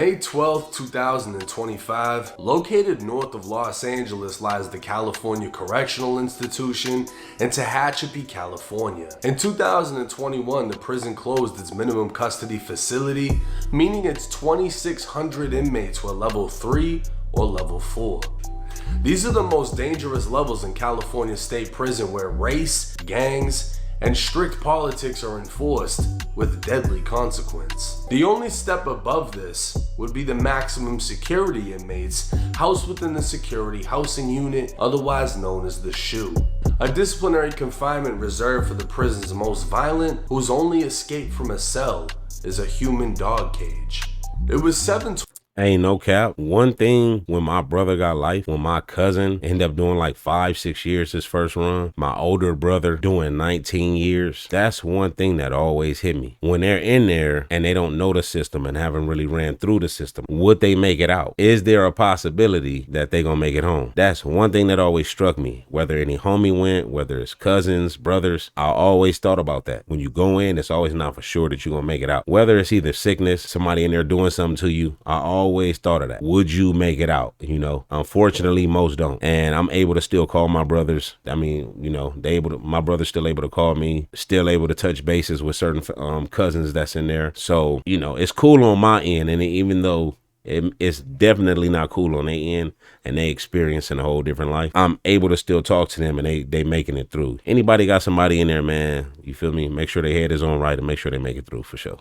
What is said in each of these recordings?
May 12, 2025, located north of Los Angeles lies the California Correctional Institution in Tehachapi, California. In 2021, the prison closed its minimum custody facility, meaning its 2,600 inmates were level 3 or level 4. These are the most dangerous levels in California State Prison, where race, gangs, and strict politics are enforced with deadly consequence. The only step above this would be the maximum security inmates housed within the security housing unit, otherwise known as the SHU, a disciplinary confinement reserved for the prison's most violent, whose only escape from a cell is a human dog cage. It was 7. Ain't no cap. One thing, when my brother got life, when my cousin ended up doing like 5-6 years his first run, my older brother doing 19 years, that's one thing that always hit me. When they're in there and they don't know the system and haven't really ran through the system, would they make it out? Is there a possibility that they gonna make it home? That's one thing that always struck me. Whether any homie went, whether it's cousins, brothers, I always thought about that. When you go in, it's always not for sure that you're gonna make it out. Whether it's either sickness, somebody in there doing something to you, I always thought of that. Would you make it out? You know, unfortunately, most don't. And I'm able to still call my brothers. I mean, you know, my brother's still able to call me, still able to touch bases with certain cousins that's in there. So, you know, it's cool on my end. And even though it's definitely not cool on their end and they experiencing a whole different life, I'm able to still talk to them and they making it through. Anybody got somebody in there, man, you feel me? Make sure their head is on right and make sure they make it through for sure.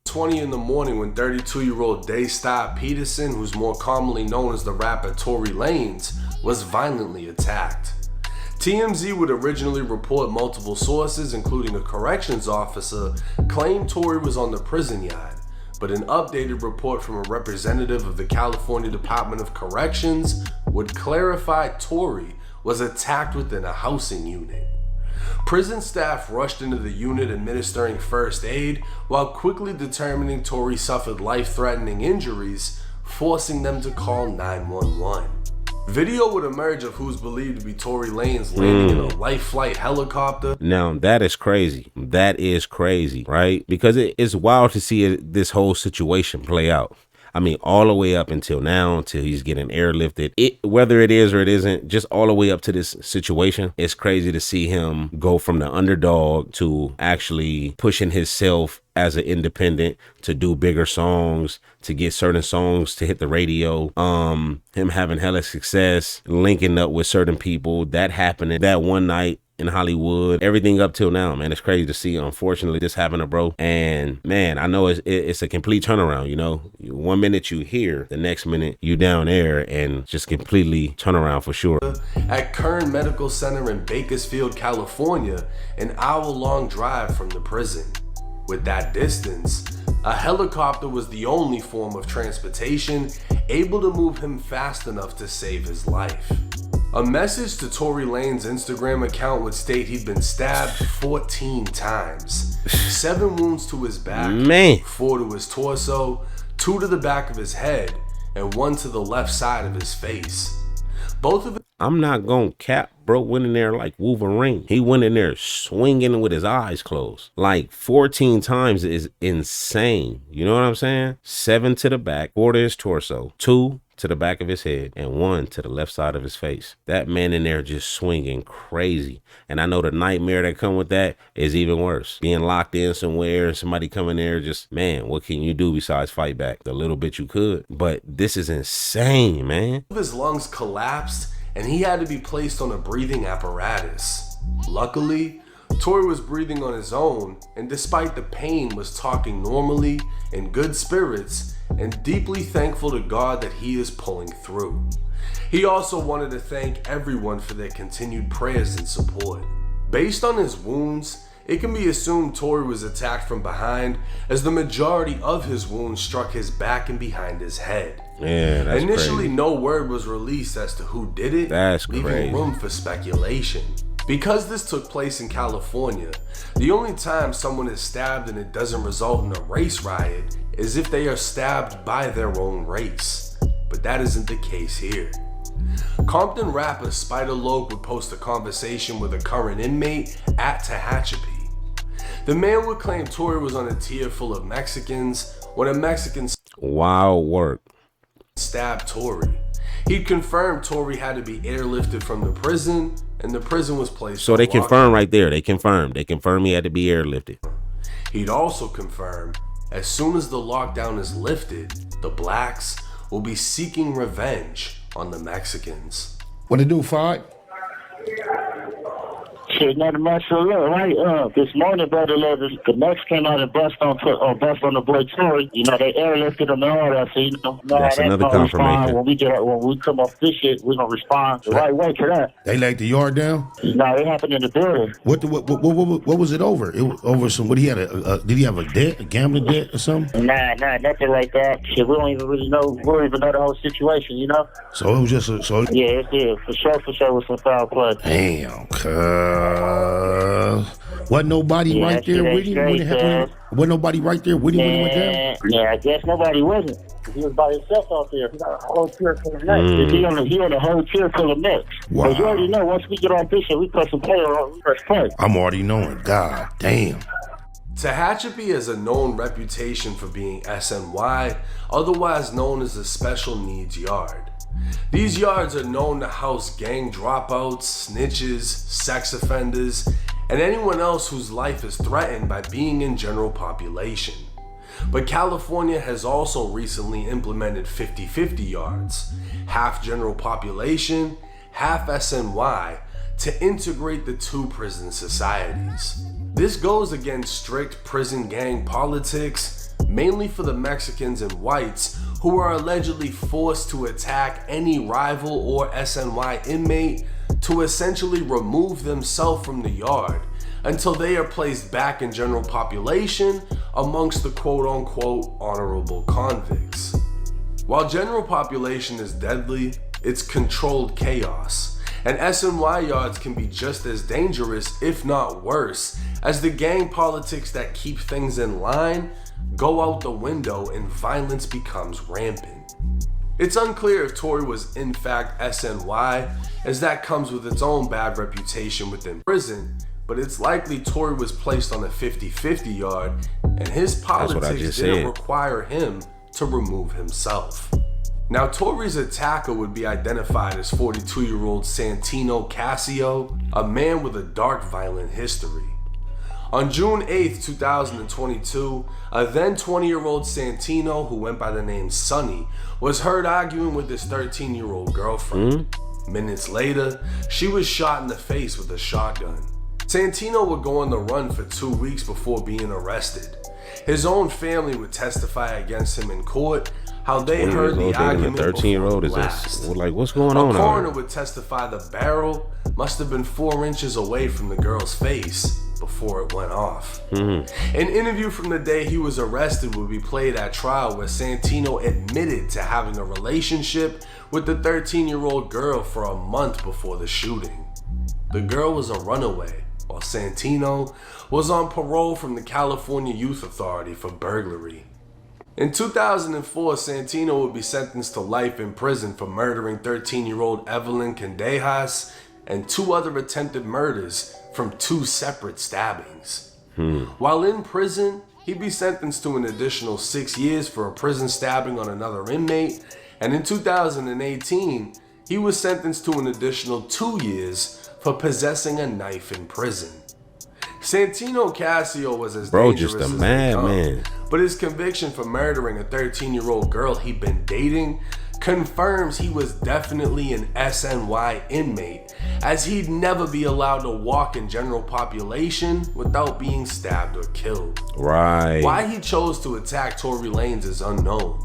20 in the morning when 32-year-old Daystar Peterson, who's more commonly known as the rapper Tory Lanes, was violently attacked. TMZ would originally report multiple sources, including a corrections officer, claimed Tory was on the prison yard, but an updated report from a representative of the California Department of Corrections would clarify Tory was attacked within a housing unit. Prison staff rushed into the unit administering first aid while quickly determining Tory suffered life-threatening injuries, forcing them to call 911. Video would emerge of who's believed to be Tory Lanez landing in a life flight helicopter. Now, that is crazy. That is crazy, right? Because it's wild to see this whole situation play out. I mean, all the way up until now, until he's getting airlifted. Whether it is or it isn't, just all the way up to this situation, it's crazy to see him go from the underdog to actually pushing himself as an independent to do bigger songs, to get certain songs to hit the radio, him having hella success, linking up with certain people, that happening that one night in Hollywood, everything up till now, man. It's crazy to see, unfortunately, this happen to bro. And man, I know it's a complete turnaround, you know. 1 minute you here, the next minute you down there, and just completely turn around for sure. At Kern Medical Center in Bakersfield, California, an hour-long drive from the prison. With that distance, a helicopter was the only form of transportation able to move him fast enough to save his life. A message to Tory Lanez Instagram account would state he'd been stabbed 14 times, 7 wounds to his back, 4 to his torso, 2 to the back of his head, and 1 to the left side of his face. Both of it. I'm not gonna cap, bro went in there like Wolverine. He went in there swinging with his eyes closed. Like 14 times is insane. You know what I'm saying? 7 to the back, 4 to his torso, 2 to the back of his head, and 1 to the left side of his face. That man in there just swinging crazy. And I know the nightmare that come with that is even worse. Being locked in somewhere and somebody coming there, just, man, what can you do besides fight back? The little bit you could. But this is insane, man. His lungs collapsed and he had to be placed on a breathing apparatus. Luckily, Tory was breathing on his own, and despite the pain was talking normally, in good spirits, and deeply thankful to God that he is pulling through. He also wanted to thank everyone for their continued prayers and support. Based on his wounds, it can be assumed Tory was attacked from behind, as the majority of his wounds struck his back and behind his head. Yeah, that's Initially, crazy. no word was released as to who did it, That's leaving crazy. room for speculation. Because this took place in California, the only time someone is stabbed and it doesn't result in a race riot is if they are stabbed by their own race. But that isn't the case here. Compton rapper Spider Loc would post a conversation with a current inmate at Tehachapi. The man would claim Tory was on a tier full of Mexicans when a Mexican... Wild work. Stabbed Tory. He confirmed Tory had to be airlifted from the prison, and the prison was placed So on they lockdown. confirmed right there. They confirmed he had to be airlifted. He'd also confirmed as soon as the lockdown is lifted, the blacks will be seeking revenge on the Mexicans. What it do, Fod? Shit, nothing much to look, right? This morning, brother, the Mex came out and bust on the boy Tory. You know, they airlifted him and all that, so you know. That's another confirmation. When we come off this shit, we're gonna respond the right way to that. They laid the yard down? No, it happened in the building. What was it over? It was over some, what he had, did he have a debt, a gambling debt or something? Nah, nothing like that. Shit, we don't even really know, we don't even know the whole situation, you know? So it was just Yeah, for sure with some foul play. Damn, wasn't nobody right there with him when it happened? Wasn't nobody right there with him when it went down? Yeah, I guess nobody wasn't. He was by himself out there. He got a whole tier full of necks. He on a whole tier full of necks. Wow. But you already know, once we get on this shit, we press some play on, we press play. I'm already knowing. God damn. Tehachapi has a known reputation for being SNY, otherwise known as a special needs yard. These yards are known to house gang dropouts, snitches, sex offenders, and anyone else whose life is threatened by being in general population. But California has also recently implemented 50-50 yards, half general population, half SNY, to integrate the two prison societies. This goes against strict prison gang politics, mainly for the Mexicans and whites who are allegedly forced to attack any rival or SNY inmate to essentially remove themselves from the yard until they are placed back in general population amongst the quote-unquote honorable convicts. While general population is deadly, it's controlled chaos, and SNY yards can be just as dangerous, if not worse, as the gang politics that keep things in line go out the window and violence becomes rampant. It's unclear if Tory was in fact SNY, as that comes with its own bad reputation within prison, but it's likely Tory was placed on a 50-50 yard and his politics didn't require him to remove himself. Now, Tory's attacker would be identified as 42-year-old Santino Casio, a man with a dark violent history. On June 8th, 2022, a then 20-year-old Santino, who went by the name Sonny, was heard arguing with his 13-year-old girlfriend. Minutes later, she was shot in the face with a shotgun. Santino would go on the run for 2 weeks before being arrested. His own family would testify against him in court, how they heard the argument. 13-year-old is this? Like, what's going on? A coroner would testify the barrel must have been 4 inches away from the girl's face before it went off. An interview from the day he was arrested would be played at trial, where Santino admitted to having a relationship with the 13-year-old girl for a month before the shooting. The girl was a runaway, while Santino was on parole from the California Youth Authority for burglary. In 2004, Santino would be sentenced to life in prison for murdering 13-year-old Evelyn Candejas and 2 other attempted murders from 2 separate stabbings. While in prison, he'd be sentenced to an additional 6 years for a prison stabbing on another inmate, and in 2018, he was sentenced to an additional 2 years for possessing a knife in prison. Santino Casio was as dangerous just a as madman. but his conviction for murdering a 13-year-old girl he'd been dating confirms he was definitely an SNY inmate, as he'd never be allowed to walk in general population without being stabbed or killed. Right. Why he chose to attack Tory Lanez is unknown.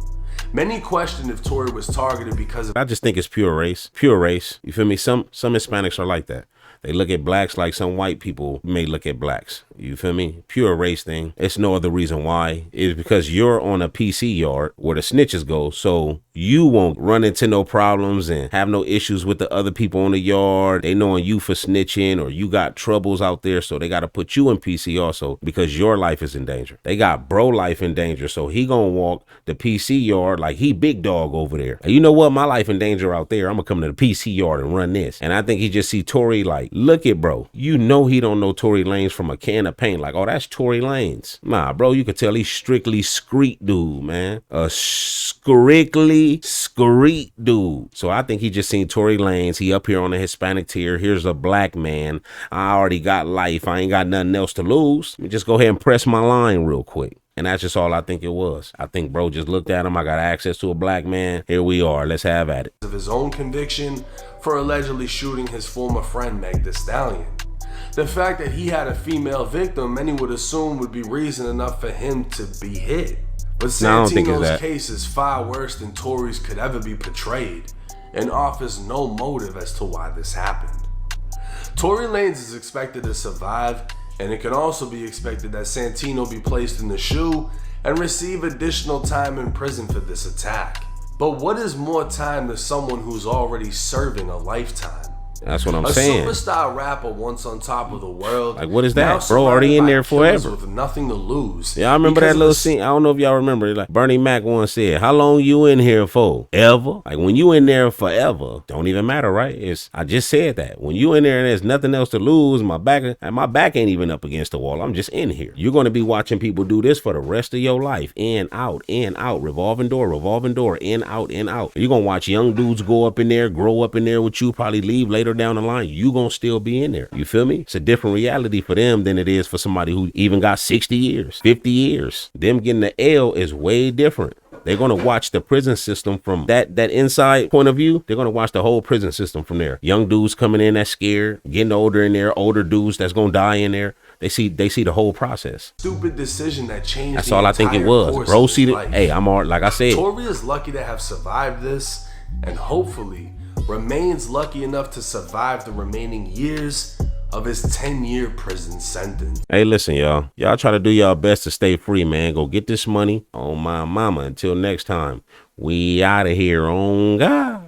Many question if Tory was targeted because of... I just think it's pure race. Pure race. You feel me? Some Hispanics are like that. They look at blacks like some white people may look at blacks. You feel me? Pure race thing. It's no other reason why. It's because you're on a PC yard where the snitches go, so you won't run into no problems and have no issues with the other people on the yard. They knowing you for snitching, or you got troubles out there, so they got to put you in PC also because your life is in danger. They got bro life in danger, so he gonna walk the PC yard like he big dog over there. And you know what? My life in danger out there. I'm gonna come to the PC yard and run this. And I think he just see Tory like, look at bro. You know he don't know Tory Lanez from a can of the paint like, oh, that's Tory Lanez. Nah, bro, you could tell he's strictly street dude, man. A strictly street dude. So I think he just seen Tory Lanez. He up here on the Hispanic tier. Here's a black man. I already got life. I ain't got nothing else to lose. Let me just go ahead and press my line real quick. And that's just all I think it was. I think bro just looked at him. I got access to a black man. Here we are. Let's have at it. Of his own conviction for allegedly shooting his former friend Meg Thee Stallion. The fact that he had a female victim, many would assume would be reason enough for him to be hit. But Santino's case is far worse than Tory's could ever be portrayed and offers no motive as to why this happened. Tory Lanez is expected to survive, and it can also be expected that Santino be placed in the shoe and receive additional time in prison for this attack. But what is more time to someone who's already serving a lifetime? That's what I'm saying. A superstar rapper once on top of the world. Like, what is that, bro? Already in there forever. With nothing to lose. Yeah, I remember that little scene. I don't know if y'all remember. Like Bernie Mac once said, "How long you in here for? Ever?" Like when you in there forever, don't even matter, right? I just said that. When you in there and there's nothing else to lose, my back ain't even up against the wall. I'm just in here. You're gonna be watching people do this for the rest of your life. In, out, revolving door, in, out, in, out. You're gonna watch young dudes go up in there, grow up in there with you, probably leave later down the line. You gonna still be in there. You feel me? It's a different reality for them than it is for somebody who even got 60 years, 50 years. Them getting the L is way different. They're going to watch the prison system from that inside point of view. They're going to watch the whole prison system from there. Young dudes coming in that's scared, getting older in there, older dudes that's going to die in there. They see the whole process. Stupid decision that changed. That's all I think it was. Bro, see that? Hey, I'm all, like I said. Tory is lucky to have survived this, and hopefully remains lucky enough to survive the remaining years of his 10-year prison sentence. Hey, listen, y'all. Y'all try to do y'all best to stay free, man. Go get this money on my mama. Until next time, we out of here on God.